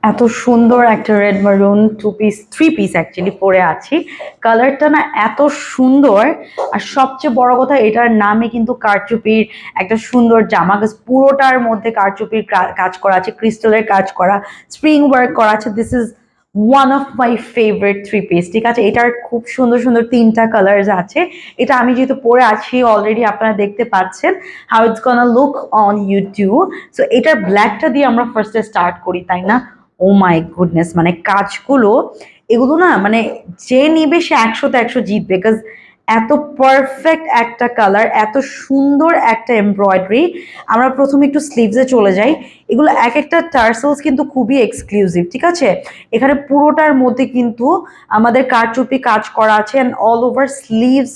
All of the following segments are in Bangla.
এত সুন্দর একটা রেড মারুন 2 পিস 3 পিস অ্যাকচুয়ালি পরে আছি। কালারটা না এত সুন্দর, আর সবচেয়ে বড় কথা এটার নামে কিন্তু কারচুপির একটা সুন্দর জামা। পুরোটার মধ্যে কারচুপির কাজ করা আছে, ক্রিস্টালের কাজ করা, স্প্রিং ওয়ার্ক করা আছে। This is one of my favourite 3 piece. ঠিক আছে, এটার খুব সুন্দর সুন্দর 3টা কালার্স আছে। এটা আমি যেহেতু পরে আছি অলরেডি, আপনারা দেখতে পাচ্ছেন how it's gonna look on YouTube. So এটার ব্ল্যাকটা দিয়ে আমরা ফার্স্টে স্টার্ট করি, তাই না? ও মাই গুডনেস, মানে কাজগুলো এগুলো না, মানে যে নিবে সে 100-তে 100 জিতবে, বিকজ এত পারফেক্ট একটা কালার, এত সুন্দর একটা এমব্রয়ডারি। আমরা প্রথমে একটু স্লিভসে চলে যাই। এগুলো এক একটা টার্সেলস কিন্তু খুবই এক্সক্লুসিভ। ঠিক আছে, এখানে পুরোটার মধ্যে কিন্তু আমাদের কারচুপি কাজ করা আছে, অ্যান্ড অল ওভার স্লিভস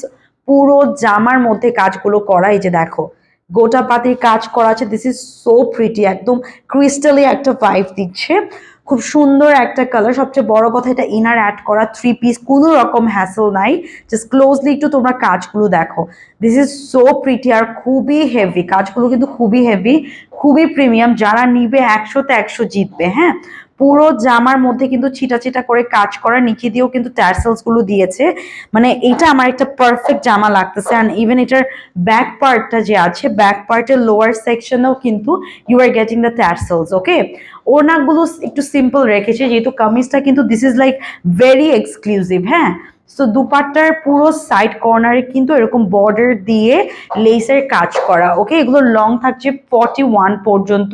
পুরো জামার মধ্যে কাজগুলো করা। এই যে দেখো, গোটা পাতির কাজ করা আছে। দিস ইজ সো প্রিটি, একদম ক্রিস্টালি একটা ভাইব দিচ্ছে। খুব সুন্দর একটা কালার। সবচেয়ে বড় কথা, এটা ইনার অ্যাড করা 3 পিস, কোনো রকম হ্যাসেল নাই। জাস্ট ক্লোজলি একটু তোমরা কাজগুলো দেখো। দিস ইজ সো প্রিটি, আর খুবই হেভি কাজগুলো, কিন্তু খুবই হেভি, খুবই প্রিমিয়াম। যারা নিবে 100-তে 100 জিতবে। হ্যাঁ, পুরো জামার মধ্যে কিন্তু ছিটা ছিটা করে কাজ করা, নিচে দিয়েও কিন্তু ট্যাসেলস গুলো দিয়েছে। মানে এটা আমার একটা পারফেক্ট জামা লাগতেছে। অ্যান্ড ইভেন এটার ব্যাক পার্টটা যে আছে, ব্যাক পার্টের লোয়ার সেকশনেও কিন্তু you are getting the tassels. Okay, ওড়নাগুলো একটু সিম্পল রেখেছে, যেহেতু কামিজটা কিন্তু this is like very exclusive. হ্যাঁ, সো দুপাট্টার পুরো সাইড কর্নারে কিন্তু এরকম বর্ডার দিয়ে লেসের কাজ করা। ওকে, এগুলো লং থাকছে 41 পর্যন্ত,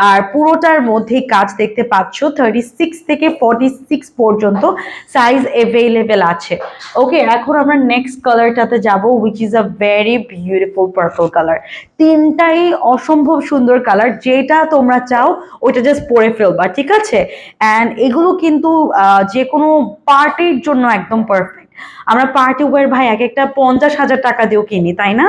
আর পুরোটার মধ্যেই কাজ দেখতে পাচ্ছ। 36 থেকে 46 পর্যন্ত সাইজ অ্যাভেলেবেল আছে। ওকে, এখন আমরা নেক্সট কালারটাতে যাব, which is a very beautiful purple colour. তিনটাই অসম্ভব সুন্দর কালার, যেটা তোমরা চাও ওইটা জাস্ট পরে ফেলবা। ঠিক আছে, অ্যান্ড এগুলো কিন্তু যে কোনো পার্টির জন্য একদম পারফেক্ট। আমরা পার্টি ওয়্যার ভাই এক একটা 50,000 টাকা দিয়েও কিনি, তাই না?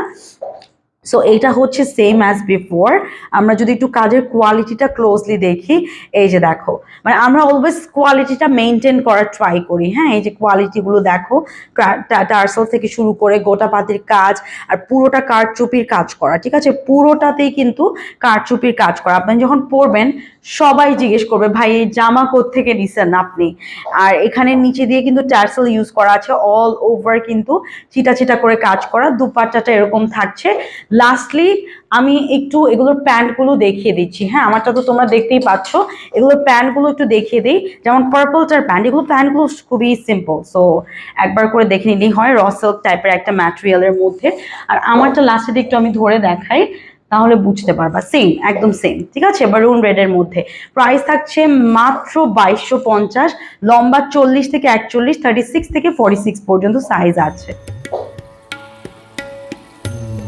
সো এইটা হচ্ছে সেম অ্যাজ বিফোর। আমরা যদি একটু কাজের কোয়ালিটিটা ক্লোজলি দেখি, এই যে দেখো, মানে আমরা অলওয়েজ কোয়ালিটিটা মেনটেন করার ট্রাই করি। হ্যাঁ, এই যে কোয়ালিটিগুলো দেখো, টার্সেল থেকে শুরু করে গোটা পাতির কাজ, আর পুরোটা কারচুপির কাজ করা। ঠিক আছে, পুরোটাতেই কিন্তু কারচুপির কাজ করা। আপনি যখন পরবেন সবাই জিজ্ঞেস করবে, ভাই এই জামা কোত্থেকে নিছেন আপনি। আর এখানে নিচে দিয়ে কিন্তু টার্সেল ইউজ করা আছে, অল ওভার কিন্তু চিটা চিটা করে কাজ করা। দুপাট্টাটা এরকম থাকছে। লাস্টলি আমি একটু এগুলোর প্যান্টগুলো দেখিয়ে দিচ্ছি। হ্যাঁ, আমারটা তো তোমরা দেখতেই পাচ্ছ। এগুলোর প্যান্টগুলো একটু দেখিয়ে দিই। যেমন পার্পলটার প্যান্ট, এগুলো প্যান্টগুলো খুবই সিম্পল, সো একবার করে দেখে নিলেই হয়। র সিল্ক টাইপের একটা ম্যাটেরিয়ালের মধ্যে। আর আমারটা লাস্টের একটু আমি ধরে দেখাই, তাহলে বুঝতে পারবা। সেম, একদম সেম। ঠিক আছে, মারুন রেডের মধ্যে। প্রাইস থাকছে মাত্র 2250। লম্বা 40 থেকে 41, 36 থেকে 46 পর্যন্ত সাইজ আছে।